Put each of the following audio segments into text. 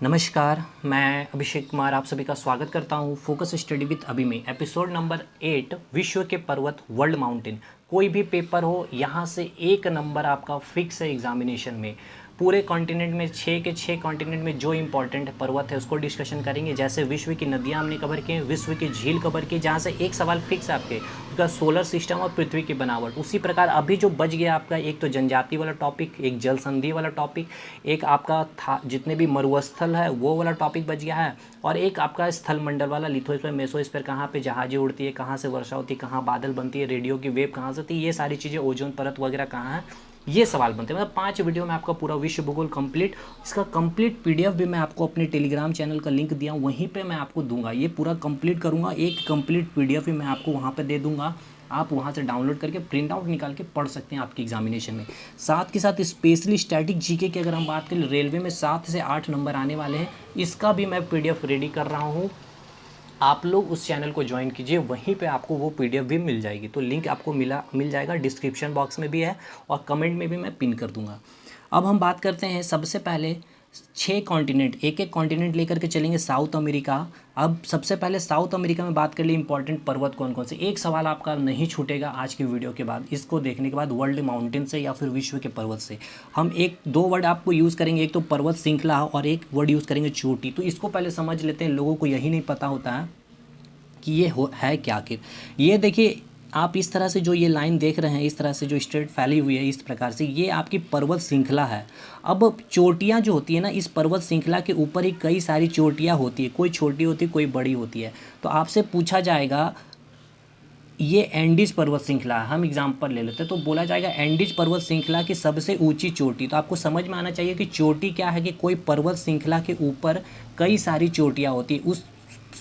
नमस्कार, मैं अभिषेक कुमार आप सभी का स्वागत करता हूँ फोकस स्टडी विद अभी में एपिसोड नंबर 8 विश्व के पर्वत वर्ल्ड माउंटेन। कोई भी पेपर हो यहाँ से एक नंबर आपका फिक्स है एग्जामिनेशन में। पूरे कॉन्टिनेंट में 6 के 6 कॉन्टिनेंट में जो इंपॉर्टेंट पर्वत है उसको डिस्कशन करेंगे। जैसे विश्व की नदियाँ हमने कवर की, विश्व की झील कवर की, जहाँ से एक सवाल फिक्स है आपके उसका सोलर सिस्टम और पृथ्वी की बनावट। उसी प्रकार अभी जो बच गया आपका एक तो जनजाति वाला टॉपिक, एक जल संधि वाला टॉपिक, एक आपका था जितने भी मरुस्थल है वो वाला टॉपिक बच गया है, और एक आपका स्थल मंडल वाला लिथोस्फीयर मेसोस्फीयर, कहाँ पे जहाजें उड़ती है, कहाँ से वर्षा होती है, कहाँ बादल बनती है, रेडियो की वेव कहाँ से होती है, ये सारी चीज़ें, ओजोन परत वगैरह कहाँ है, ये सवाल बनते हैं। मतलब 5 वीडियो में आपका पूरा विश्व भूगोल कंप्लीट। इसका कंप्लीट पीडीएफ भी मैं आपको अपने टेलीग्राम चैनल का लिंक दिया हूँ, वहीं पे मैं आपको दूंगा। ये पूरा कंप्लीट करूँगा, एक कंप्लीट पीडीएफ भी मैं आपको वहाँ पे दे दूंगा। आप वहाँ से डाउनलोड करके प्रिंट आउट निकाल के पढ़ सकते हैं आपकी एग्जामिनेशन में। साथ के साथ स्पेशली स्टैटिक जीके की अगर हम बात करें, रेलवे में 7 से 8 नंबर आने वाले हैं, इसका भी मैं पीडीएफ रेडी कर रहा हूँ। आप लोग उस चैनल को ज्वाइन कीजिए, वहीं पे आपको वो पीडीएफ भी मिल जाएगी। तो लिंक आपको मिल जाएगा, डिस्क्रिप्शन बॉक्स में भी है और कमेंट में भी मैं पिन कर दूंगा। अब हम बात करते हैं सबसे पहले 6 कॉन्टिनेंट, एक एक कॉन्टिनेंट लेकर के चलेंगे। South America. अब सबसे पहले साउथ अमेरिका में बात कर लिए इंपॉर्टेंट पर्वत कौन कौन से। एक सवाल आपका नहीं छूटेगा आज की वीडियो के बाद, इसको देखने के बाद, वर्ल्ड माउंटेन से या फिर विश्व के पर्वत से। हम एक दो वर्ड आपको यूज़ करेंगे, एक तो पर्वत श्रृंखला और एक वर्ड यूज़ करेंगे चोटी। तो इसको पहले समझ लेते हैं, लोगों को यही नहीं पता होता है कि ये है क्या आखिर। ये देखिए, आप इस तरह से जो ये लाइन देख रहे हैं, इस तरह से जो स्ट्रेट फैली हुई है, इस प्रकार से ये आपकी पर्वत श्रृंखला है। अब चोटियाँ जो होती है ना, इस पर्वत श्रृंखला के ऊपर ही कई सारी चोटियाँ होती है, कोई छोटी होती है कोई बड़ी होती है। तो आपसे पूछा जाएगा ये एंडीज पर्वत श्रृंखला है, हम एग्जाम्पल ले लेते हैं, तो बोला जाएगा एंडीज पर्वत श्रृंखला की सबसे ऊंची चोटी। तो आपको समझ में आना चाहिए कि चोटी क्या है, कि कोई पर्वत श्रृंखला के ऊपर कई सारी चोटियाँ होती है। उस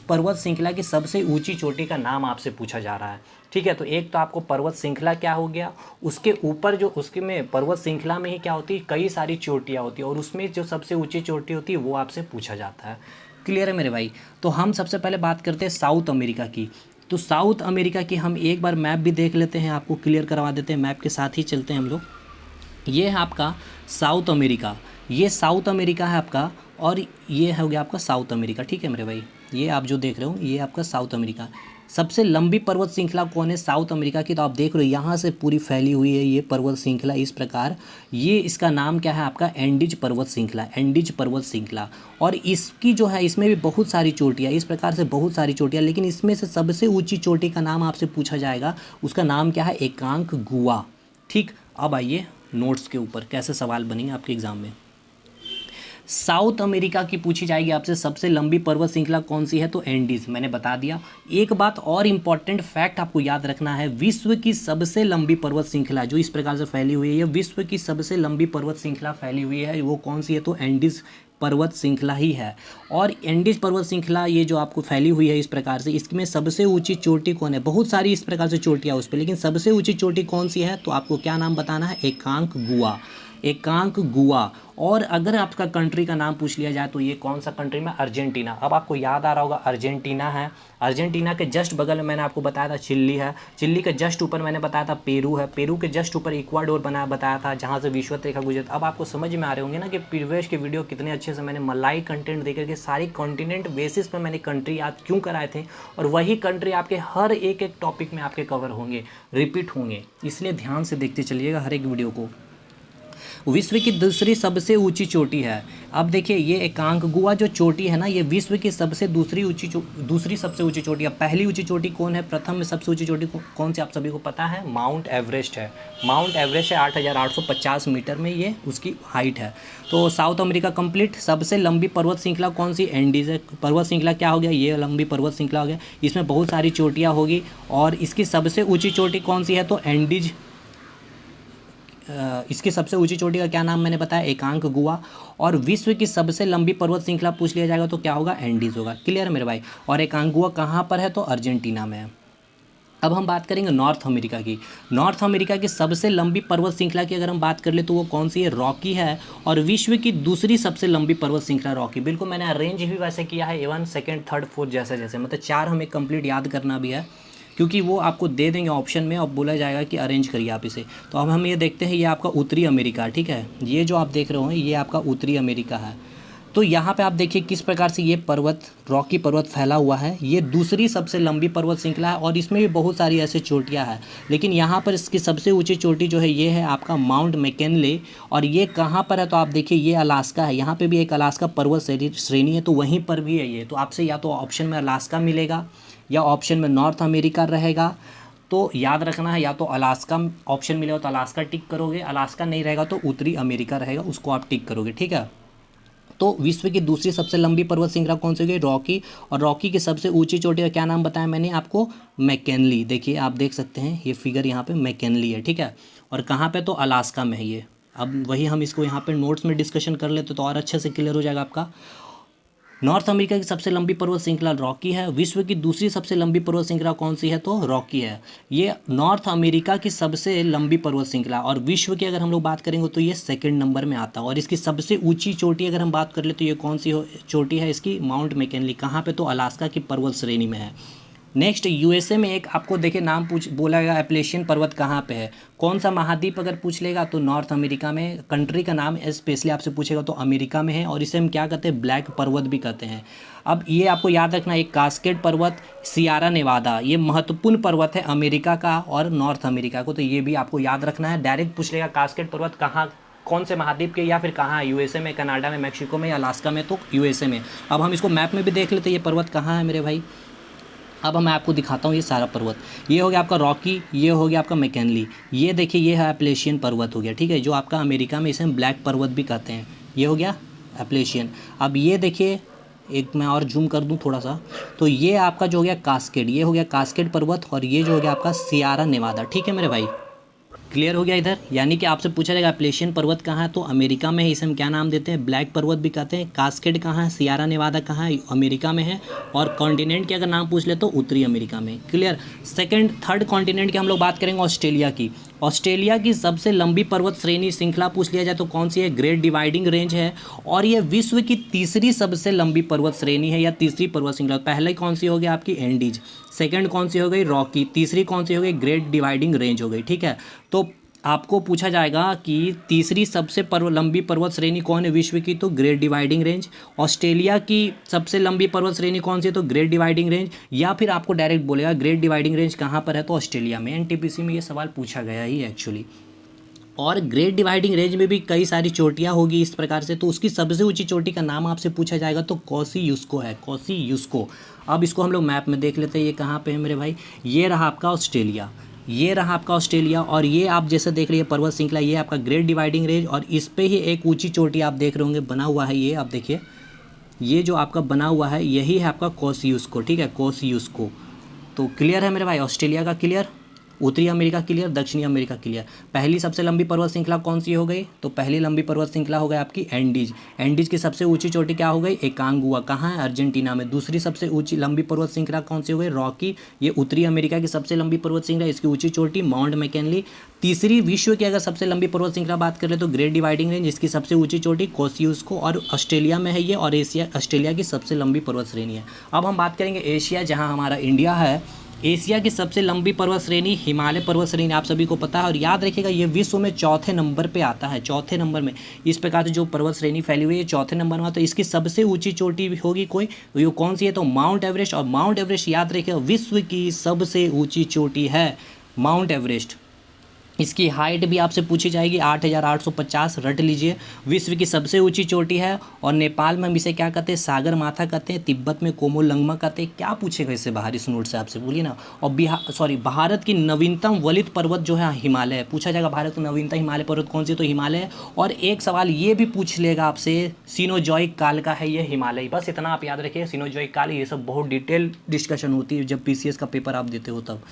पर्वत श्रृंखला की सबसे ऊंची चोटी का नाम आपसे पूछा जा रहा है। ठीक है, तो एक तो आपको पर्वत श्रृंखला क्या हो गया, उसके ऊपर जो उसके में पर्वत श्रृंखला में ही क्या होती है, कई सारी चोटियाँ होती है, और उसमें जो सबसे ऊंची चोटी होती है वो आपसे पूछा जाता है। क्लियर है मेरे भाई। तो हम सबसे पहले बात करते हैं साउथ अमेरिका की। तो साउथ अमेरिका की हम एक बार मैप भी देख लेते हैं, आपको क्लियर करवा देते हैं, मैप के साथ ही चलते हैं हम लोग। ये है आपका साउथ अमेरिका, ये साउथ अमेरिका है आपका, और ये हो गया आपका साउथ अमेरिका। ठीक है मेरे भाई, ये आप जो देख रहे हो ये आपका साउथ अमेरिका। सबसे लंबी पर्वत श्रृंखला कौन है साउथ अमेरिका की, तो आप देख रहे हो यहाँ से पूरी फैली हुई है ये पर्वत श्रृंखला इस प्रकार। ये इसका नाम क्या है आपका, एंडीज पर्वत श्रृंखला, एंडीज पर्वत श्रृंखला। और इसकी जो है इसमें भी बहुत सारी चोटियाँ, इस प्रकार से बहुत सारी चोटियाँ, लेकिन इसमें से सबसे ऊँची चोटी का नाम आपसे पूछा जाएगा, उसका नाम क्या है, एकांक गुआ। ठीक, अब आइए नोट्स के ऊपर कैसे सवाल बनेंगे आपके एग्जाम में। साउथ अमेरिका की पूछी जाएगी आपसे सबसे लंबी पर्वत श्रृंखला कौन सी है, तो एंडीज, मैंने बता दिया। एक बात और इंपॉर्टेंट फैक्ट आपको याद रखना है, विश्व की सबसे लंबी पर्वत श्रृंखला जो इस प्रकार से फैली हुई है, ये विश्व की सबसे लंबी पर्वत श्रृंखला फैली हुई है, वो कौन सी है, तो एंडीज पर्वत श्रृंखला ही है। और एंडीज पर्वत श्रृंखला ये जो आपको फैली हुई है इस प्रकार से, इसमें सबसे ऊंची चोटी कौन है, बहुत सारी इस प्रकार से चोटियाँ उस पर, लेकिन सबसे ऊंची चोटी कौन सी है, तो आपको क्या नाम बताना है, एकांक गुआ, एकांक गुआ। और अगर आपका कंट्री का नाम पूछ लिया जाए तो ये कौन सा कंट्री में, अर्जेंटीना। अब आपको याद आ रहा होगा अर्जेंटीना है, अर्जेंटीना के जस्ट बगल में मैंने आपको बताया था चिल्ली है, चिल्ली के जस्ट ऊपर मैंने बताया था पेरू है, पेरू के जस्ट ऊपर इक्वाडोर बताया था जहाँ से विषुवत रेखा गुजरती। अब आपको समझ में आ रहे होंगे ना कि प्रीवियस के वीडियो कितने अच्छे से मैंने मलाई कंटेंट देकर के सारी कॉन्टिनेंट बेसिस पर मैंने कंट्री याद क्यों कराए थे, और वही कंट्री आपके हर एक टॉपिक में आपके कवर होंगे, रिपीट होंगे, इसलिए ध्यान से देखते चलिएगा हर एक वीडियो को। विश्व की दूसरी सबसे ऊंची चोटी है, अब देखिए ये एकांकगुआ जो चोटी है ना, ये विश्व की सबसे दूसरी सबसे ऊंची चोटी है। पहली ऊंची चोटी कौन है, प्रथम में सबसे ऊंची चोटी कौन सी आप सभी को पता है, माउंट एवरेस्ट है। माउंट एवरेस्ट है 8,850 मीटर में ये उसकी हाइट है। तो साउथ अमेरिका कंप्लीट। सबसे लंबी पर्वत श्रृंखला कौन सी, एंडीज है। पर्वत श्रृंखला क्या हो गया, ये लंबी पर्वत श्रृंखला हो गया, इसमें बहुत सारी चोटियाँ होगी, और इसकी सबसे ऊँची चोटी कौन सी है, तो एंडीज। इसकी सबसे ऊंची चोटी का क्या नाम मैंने बताया, एकांक गुआ। और विश्व की सबसे लंबी पर्वत श्रृंखला पूछ लिया जाएगा तो क्या होगा, एंडीज होगा। क्लियर है मेरे भाई। और एकांक गुआ कहाँ पर है, तो अर्जेंटीना में है। अब हम बात करेंगे नॉर्थ अमेरिका की। नॉर्थ अमेरिका की सबसे लंबी पर्वत श्रृंखला की अगर हम बात कर ले तो वो कौन सी है, रॉकी है। और विश्व की दूसरी सबसे लंबी पर्वत श्रृंखला रॉकी। बिल्कुल मैंने अरेंज भी वैसे किया है, 1 2 3 4 जैसे मतलब 4 हमें कंप्लीट याद करना भी है, क्योंकि वो आपको दे देंगे ऑप्शन में और बोला जाएगा कि अरेंज करिए आप इसे। तो अब हम ये देखते हैं, ये आपका उत्तरी अमेरिका, ठीक है, ये जो आप देख रहे हो ये आपका उत्तरी अमेरिका है। तो यहाँ पे आप देखिए किस प्रकार से ये पर्वत, रॉकी पर्वत फैला हुआ है। ये दूसरी सबसे लंबी पर्वत श्रृंखला है और इसमें भी बहुत सारी ऐसे चोटियाँ हैं, लेकिन यहाँ पर इसकी सबसे ऊंची चोटी जो है ये है आपका माउंट मैकिनले। और ये कहाँ पर है तो आप देखिए ये अलास्का है, यहाँ पे भी एक अलास्का पर्वत श्रेणी है, तो वहीं पर भी है ये। तो आपसे या तो ऑप्शन में अलास्का मिलेगा या ऑप्शन में नॉर्थ अमेरिका रहेगा। तो याद रखना है, या तो अलास्का ऑप्शन मिलेगा तो अलास्का टिक करोगे, अलास्का नहीं रहेगा तो उत्तरी अमेरिका रहेगा, उसको आप टिक करोगे, ठीक है। तो विश्व की दूसरी सबसे लंबी पर्वत श्रृंखला कौन सी होगी? रॉकी। और रॉकी की सबसे ऊंची चोटी का क्या नाम बताया मैंने आपको? मैकिनली। देखिए आप देख सकते हैं ये फिगर यहाँ पे मैकिनली है, ठीक है। और कहाँ पे? तो अलास्का में है ये। अब वही हम इसको यहाँ पे नोट्स में डिस्कशन कर लेते तो और अच्छे से क्लियर हो जाएगा आपका। नॉर्थ अमेरिका की सबसे लंबी पर्वत श्रृंखला रॉकी है। विश्व की दूसरी सबसे लंबी पर्वत श्रृंखला कौन सी है? तो रॉकी है। ये नॉर्थ अमेरिका की सबसे लंबी पर्वत श्रृंखला, और विश्व की अगर हम लोग बात करेंगे तो ये सेकंड नंबर में आता है। और इसकी सबसे ऊंची चोटी अगर हम बात कर ले तो ये कौन सी चोटी है इसकी? Mount McKinley. कहाँ पे? तो अलास्का की पर्वत श्रेणी में है। नेक्स्ट यूएसए में एक आपको देखिए नाम बोला गया एप्लेशियन पर्वत कहाँ पे है? कौन सा महाद्वीप अगर पूछ लेगा तो नॉर्थ अमेरिका में। कंट्री का नाम स्पेशली आपसे पूछेगा तो अमेरिका में है, और इसे हम क्या कहते हैं? ब्लैक पर्वत भी कहते हैं। अब ये आपको याद रखना, एक कास्केड पर्वत, सियारा नेवादा, ये महत्वपूर्ण पर्वत है अमेरिका का और नॉर्थ अमेरिका को, तो ये भी आपको याद रखना है। डायरेक्ट पूछ लेगा कास्केड पर्वत कहाँ, कौन से महाद्वीप के, या फिर कहाँ है? यूएसए में, कनाडा में, मैक्सिको में या अलास्का में? तो यूएसए में। अब हम इसको मैप में भी देख लेते हैं ये पर्वत कहाँ है मेरे भाई। अब मैं आपको दिखाता हूँ ये सारा पर्वत। ये हो गया आपका रॉकी, ये हो गया आपका मैकिनली, ये देखिए ये है एप्लेशियन पर्वत हो गया, ठीक है, जो आपका अमेरिका में इसे हम ब्लैक पर्वत भी कहते हैं। ये हो गया एप्लेशियन। अब ये देखिए, एक मैं और जूम कर दूं थोड़ा सा, तो ये आपका जो हो गया कास्केड, ये हो गया कास्केड पर्वत, और ये जो हो गया आपका सियारा नेवादा, ठीक है मेरे भाई। क्लियर हो गया इधर? यानी कि आपसे पूछा जाएगा एप्लेशियन पर्वत कहाँ है, तो अमेरिका में है, इसे हम क्या नाम देते हैं? ब्लैक पर्वत भी कहते हैं। कास्केड कहाँ है? सियारा नेवादा कहाँ है? अमेरिका में है। और कॉन्टिनेंट के अगर नाम पूछ ले तो उत्तरी अमेरिका में। क्लियर? सेकंड थर्ड कॉन्टिनेंट की हम लोग बात करेंगे ऑस्ट्रेलिया की। ऑस्ट्रेलिया की सबसे लंबी पर्वत श्रेणी श्रृंखला पूछ लिया जाए तो कौन सी है? ग्रेट डिवाइडिंग रेंज है। और ये विश्व की तीसरी सबसे लंबी पर्वत श्रेणी है या तीसरी पर्वत श्रृंखला। पहले कौन सी हो गई आपकी? एंडीज। सेकंड कौन सी हो गई? रॉकी। तीसरी कौन सी हो गई? ग्रेट डिवाइडिंग रेंज हो गई, ठीक है। तो आपको पूछा जाएगा कि तीसरी सबसे लंबी पर्वत श्रेणी कौन है विश्व की, तो ग्रेट डिवाइडिंग रेंज। ऑस्ट्रेलिया की सबसे लंबी पर्वत श्रेणी कौन सी है, तो ग्रेट डिवाइडिंग रेंज। या फिर आपको डायरेक्ट बोलेगा ग्रेट डिवाइडिंग रेंज कहाँ पर है, तो ऑस्ट्रेलिया में। एनटीपीसी में ये सवाल पूछा गया ही एक्चुअली। और ग्रेट डिवाइडिंग रेंज में भी कई सारी चोटियाँ होगी इस प्रकार से, तो उसकी सबसे ऊंची चोटी का नाम आपसे पूछा जाएगा तो कॉसी-यूस्को है, कॉसी-यूस्को। अब इसको हम लोग मैप में देख लेते हैं, ये कहाँ पे है मेरे भाई। ये रहा आपका ऑस्ट्रेलिया, ये रहा आपका ऑस्ट्रेलिया, और ये आप जैसे देख रहे हैं पर्वत श्रृंखला, ये आपका ग्रेट डिवाइडिंग रेंज, और इस पे ही एक ऊंची चोटी आप देख रहे होंगे बना हुआ है, ये आप देखिए, ये जो आपका बना हुआ है यही है आपका कॉसी-यूस्को, ठीक है, कॉसी-यूस्को। तो क्लियर है मेरे भाई, ऑस्ट्रेलिया का क्लियर, उत्तरी अमेरिका क्लियर, दक्षिणी अमेरिका क्लियर। पहली सबसे लंबी पर्वत श्रृंखला कौन सी हो गई, तो पहली लंबी पर्वत श्रृंखला हो गई आपकी एंडीज। एंडीज की सबसे ऊंची चोटी क्या हो गई? एकांगुआ, कहाँ है? अर्जेंटीना में। दूसरी सबसे ऊंची लंबी पर्वत श्रृंखला कौन सी हो गई? रॉकी, ये उत्तरी अमेरिका की सबसे लंबी पर्वत श्रृंखला, इसकी ऊंची चोटी माउंट मैकिनली। तीसरी विश्व की अगर सबसे लंबी पर्वत श्रृंखला बात करें तो ग्रेट डिवाइडिंग रेंज, इसकी सबसे ऊंची चोटी कॉसी-यूस्को, और ऑस्ट्रेलिया में है ये, और ऑस्ट्रेलिया की सबसे लंबी पर्वत श्रेणी है। अब हम बात करेंगे एशिया, जहाँ हमारा इंडिया है। एशिया की सबसे लंबी पर्वत श्रेणी हिमालय पर्वत श्रेणी, आप सभी को पता है, और याद रखिएगा ये विश्व में चौथे नंबर पे आता है, चौथे नंबर में। इस प्रकार से जो पर्वत श्रेणी फैली हुई है चौथे नंबर में, तो इसकी सबसे ऊंची चोटी होगी कोई, तो ये कौन सी है, तो माउंट एवरेस्ट। और माउंट एवरेस्ट याद रखिएगा विश्व की सबसे ऊँची चोटी है माउंट एवरेस्ट। इसकी हाइट भी आपसे पूछी जाएगी, 8,850 रट लीजिए। विश्व की सबसे ऊंची चोटी है, और नेपाल में हम इसे क्या कहते हैं? सागर माथा कहते हैं। तिब्बत में कोमोलंगमा कहते हैं। क्या पूछेगा इससे बाहर इस नोट से आपसे, बोलिए ना। और भारत की नवीनतम वलित पर्वत जो है हिमालय है, पूछा जाएगा भारत की नवीनतम हिमालय पर्वत कौन सी, तो हिमालय है। और एक सवाल ये भी पूछ लेगा आपसे, सीनोजॉइक काल का है ये हिमालय, बस इतना आप याद रखिए, सीनोजॉइक काल, ये सब बहुत डिटेल डिस्कशन होती है जब पीसीएस का पेपर आप देते हो तब,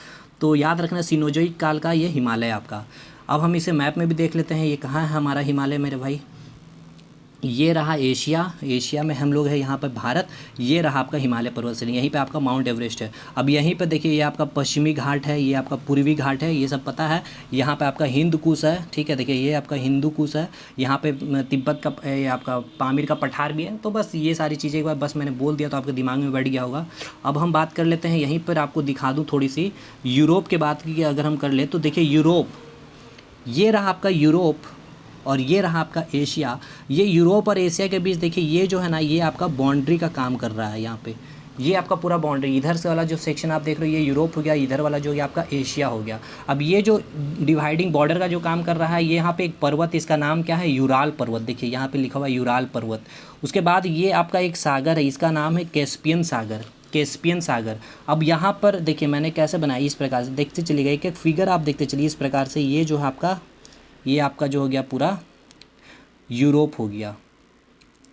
तो याद रखना सीनोजॉइक काल का ये हिमालय आपका। अब हम इसे मैप में भी देख लेते हैं, ये कहाँ है हमारा हिमालय मेरे भाई। ये रहा एशिया, एशिया में हम लोग हैं यहाँ पर भारत। ये रहा आपका हिमालय पर्वत श्रेणी, यहीं पे आपका माउंट एवरेस्ट है। अब यहीं पे देखिए ये आपका पश्चिमी घाट है, ये आपका पूर्वी घाट है, ये सब पता है। यहाँ पे आपका हिंद कुश है, ठीक है, देखिए ये आपका हिंदू कुश है। यहाँ पे तिब्बत का ये आपका पामीर का पठार भी है। तो बस ये सारी चीज़ें एक बार बस मैंने बोल दिया तो आपके दिमाग में बैठ गया होगा। अब हम बात कर लेते हैं, यहीं पर आपको दिखा दूँ थोड़ी सी यूरोप के बात की अगर हम कर ले तो देखिए यूरोप, ये रहा आपका यूरोप, और ये रहा आपका एशिया। ये यूरोप और एशिया के बीच देखिए ये जो है ना ये आपका बाउंड्री का काम कर रहा है यहाँ पे। ये आपका पूरा बाउंड्री, इधर से वाला जो सेक्शन आप देख रहे हो ये यूरोप हो गया, इधर वाला जो ये आपका एशिया हो गया। अब ये जो डिवाइडिंग बॉर्डर का जो काम कर रहा है ये यहाँ पे एक पर्वत, इसका नाम क्या है, यूराल पर्वत। देखिए यहाँ पे लिखा हुआ है यूराल पर्वत। उसके बाद ये आपका एक सागर है, इसका नाम है कैस्पियन सागर, कैस्पियन सागर। अब यहाँ पर देखिए मैंने कैसे बनाया, इस प्रकार से देखते चलिएगा, एक एक फिगर आप देखते चलिए इस प्रकार से। ये जो है आपका, ये आपका जो हो गया पूरा यूरोप हो गया,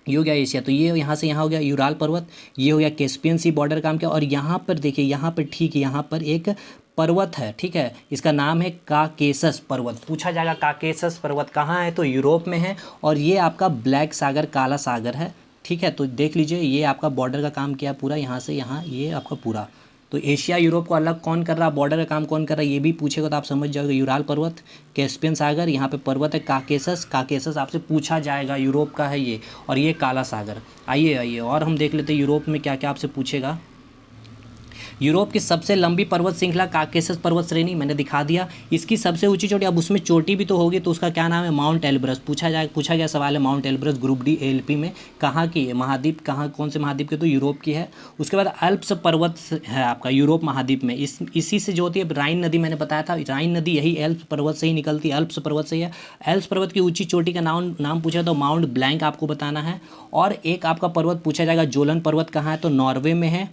ये हो गया एशिया। तो ये यहाँ से यहाँ हो गया यूराल पर्वत, ये हो गया कैस्पियन सी बॉर्डर काम किया। और यहाँ पर देखिए, यहाँ पर ठीक यहाँ पर एक पर्वत है, ठीक है, इसका नाम है काकेशस पर्वत। पूछा जाएगा काकेशस पर्वत कहाँ है, तो यूरोप में है। और ये आपका ब्लैक सागर, काला सागर है, ठीक है। तो देख लीजिए ये आपका बॉर्डर का काम किया पूरा, यहाँ से यहाँ ये आपका पूरा। तो एशिया यूरोप को अलग कौन कर रहा है, बॉर्डर का काम कौन कर रहा है, ये भी पूछेगा तो आप समझ जाओगे। यूराल पर्वत, कैस्पियन सागर, यहाँ पे पर्वत है काकेशस, काकेशस आपसे पूछा जाएगा, यूरोप का है ये। और ये काला सागर। आइए और हम देख लेते हैं यूरोप में क्या क्या आपसे पूछेगा। यूरोप की सबसे लंबी पर्वत श्रृंखला काकेशस पर्वत श्रेणी मैंने दिखा दिया। इसकी सबसे ऊंची चोटी, अब उसमें चोटी भी तो होगी, तो उसका क्या नाम है, माउंट एलब्रस। पूछा गया सवाल है mount Elbrus, group D LP में। कहाँ की है, महाद्वीप कहाँ, कौन से महाद्वीप की, तो यूरोप की है। उसके बाद अल्प्स पर्वत है आपका यूरोप महाद्वीप में, इसी से जो होती है राइन नदी, मैंने बताया था राइन नदी यही एल्प्स पर्वत से ही निकलती है, अल्प्स पर्वत से ही है। एल्प्स पर्वत की ऊंची चोटी का नाम पूछा तो माउंट ब्लैंक आपको बताना है। और एक आपका पर्वत पूछा जाएगा जोलन पर्वत कहाँ है, तो नॉर्वे में है।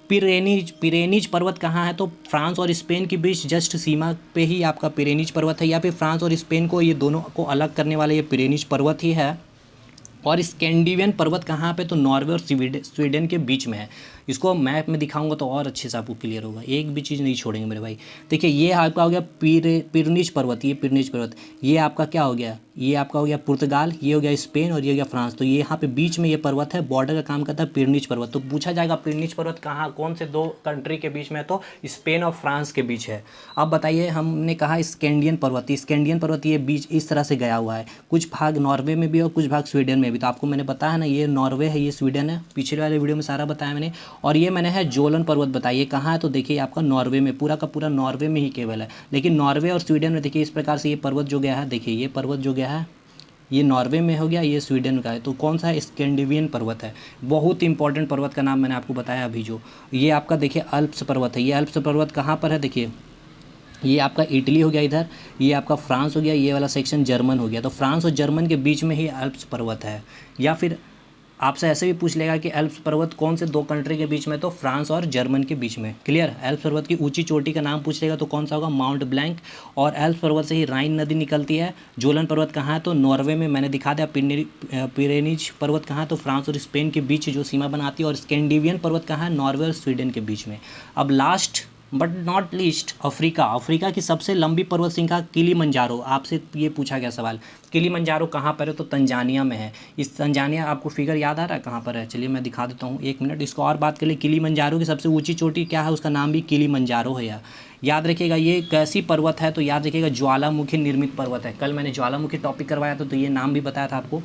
पिरेनीज पर्वत कहाँ है, तो फ्रांस और स्पेन के बीच जस्ट सीमा पे ही आपका पिरेनीज पर्वत है, या फिर फ्रांस और स्पेन को, ये दोनों को अलग करने वाला ये पिरेनीज पर्वत ही है। और स्कैंडिनेवियन पर्वत कहाँ पे, तो नॉर्वे और स्वीडन के बीच में है। इसको मैप में दिखाऊंगा तो और अच्छे से आपको क्लियर होगा, एक भी चीज़ नहीं छोड़ेंगे मेरे भाई। देखिए ये आपका हो गया पिरेनीज पर्वत, ये पिरेनीज पर्वत, ये आपका क्या हो गया, ये आपका हो गया पुर्तगाल, ये हो गया स्पेन और ये हो गया फ्रांस। तो ये यहाँ पे बीच में ये पर्वत है, बॉर्डर का काम करता है पिरेनीज पर्वत। तो पूछा जाएगा पिरेनीज पर्वत कहाँ, कौन से दो कंट्री के बीच में है, तो स्पेन और फ्रांस के बीच है। अब बताइए, हमने कहा स्कैंडियन पर्वत ये बीच इस तरह से गया हुआ है, कुछ भाग नॉर्वे में भी और कुछ भाग स्वीडन में भी। तो आपको मैंने बताया ना, ये नॉर्वे है, ये स्वीडन है, पिछले वाले वीडियो में सारा बताया मैंने। और ये मैंने है जोलन पर्वत बताइए कहाँ है, तो देखिए आपका नॉर्वे में, पूरा का पूरा नॉर्वे में ही केवल है। लेकिन नॉर्वे और स्वीडन में देखिए इस प्रकार से ये पर्वत जो गया है, देखिए ये पर्वत जो गया है ये नॉर्वे में हो गया, ये स्वीडन का है। तो कौन सा है, स्कैंडिनेवियन पर्वत है। बहुत इंपॉर्टेंट पर्वत का नाम मैंने आपको बताया अभी। जो ये आपका देखिए अल्प्स पर्वत है, ये अल्प्स पर्वत कहाँ पर है, देखिए ये आपका इटली हो गया इधर, ये आपका फ्रांस हो गया, ये वाला सेक्शन जर्मन हो गया। तो फ्रांस और जर्मन के बीच में ही अल्प्स पर्वत है। या फिर आपसे ऐसे भी पूछ लेगा कि एल्प्स पर्वत कौन से दो कंट्री के बीच में, तो फ्रांस और जर्मन के बीच में। क्लियर। एल्प्स पर्वत की ऊंची चोटी का नाम पूछ लेगा तो कौन सा होगा, माउंट ब्लैंक। और एल्प्स पर्वत से ही राइन नदी निकलती है। जोलन पर्वत कहाँ है, तो नॉर्वे में, मैंने दिखा दिया। पिरेनीज पर्वत कहाँ है, तो फ्रांस और स्पेन के बीच जो सीमा बनाती है। और स्कैंडिनेवियन पर्वत कहाँ है, नॉर्वे और स्वीडन के बीच में। अब last but not least Africa की सबसे लंबी पर्वत श्रृंखला किलिमंजारो। आपसे ये पूछा गया सवाल, किलिमंजारो कहाँ पर है, तो तंजानिया में है। इस तंजानिया, आपको फिगर याद आ रहा है कहाँ पर है, चलिए मैं दिखा देता हूँ, एक मिनट। इसको और बात कर ले, किलिमंजारो की सबसे ऊंची चोटी क्या है, उसका नाम भी किलिमंजारो है। याद रखिएगा ये कैसी पर्वत है, तो याद रखिएगा ज्वालामुखी निर्मित पर्वत है। कल मैंने ज्वालामुखी टॉपिक करवाया था, तो ये नाम भी बताया था आपको।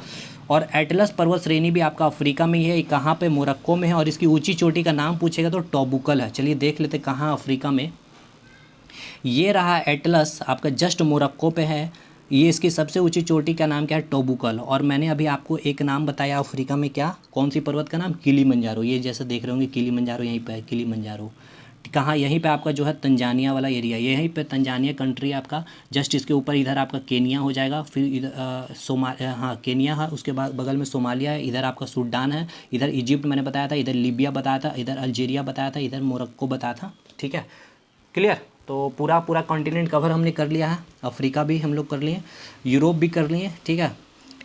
और एटलस पर्वत श्रेणी भी आपका अफ्रीका में ही है, कहाँ पे, मोरक्को में है। और इसकी ऊंची चोटी का नाम पूछेगा तो टोबुकल है। चलिए देख लेते कहाँ अफ्रीका में। ये रहा एटलस आपका, जस्ट मोरक्को पे है। ये इसकी सबसे ऊंची चोटी का नाम क्या है, टोबुकल। और मैंने अभी आपको एक नाम बताया अफ्रीका में, क्या, कौन सी पर्वत का नाम, किलिमंजारो। ये जैसे देख रहे होंगे किलिमंजारो यहीं पे है, किलिमंजारो कहाँ, यहीं पे आपका जो है तंजानिया वाला एरिया, यहीं पे तंजानिया कंट्री आपका। जस्ट इसके ऊपर इधर आपका केनिया हो जाएगा, फिर इधर हाँ केनिया है, उसके बाद बगल में सोमालिया है, इधर आपका सूडान है, इधर इजिप्ट मैंने बताया था, इधर लीबिया बताया था, इधर अल्जीरिया बताया था, इधर मोरक्को बताया था। ठीक है, क्लियर। तो पूरा कॉन्टिनेंट कवर हमने कर लिया है। अफ्रीका भी हम लोग कर लिए, यूरोप भी कर लिए। ठीक है,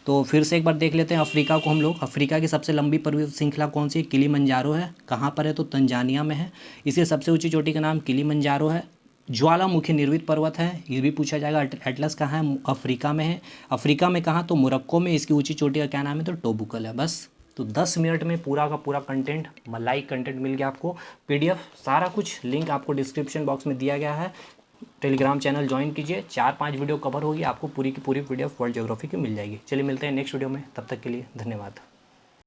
तो फिर से एक बार देख लेते हैं अफ्रीका को हम लोग। अफ्रीका की सबसे लंबी पर्वत श्रृंखला कौन सी है, किलिमंजारो है। कहाँ पर है, तो तंजानिया में है। इसकी सबसे ऊंची चोटी का नाम किलिमंजारो है। ज्वालामुखी निर्मित पर्वत है, ये भी पूछा जाएगा। एटलस कहाँ है, अफ्रीका में है। अफ्रीका में कहाँ, तो मोरक्को में। इसकी ऊंची चोटी का क्या नाम है, तो टोबुकल है। बस, तो 10 मिनट में पूरा का पूरा कंटेंट, मलाई कंटेंट मिल गया आपको। PDF सारा कुछ लिंक आपको डिस्क्रिप्शन बॉक्स में दिया गया है। टेलीग्राम चैनल ज्वाइन कीजिए, 4-5 वीडियो कवर होगी, आपको पूरी की पूरी PDF वर्ल्ड ज्योग्राफी की मिल जाएगी। चलिए मिलते हैं नेक्स्ट वीडियो में, तब तक के लिए धन्यवाद।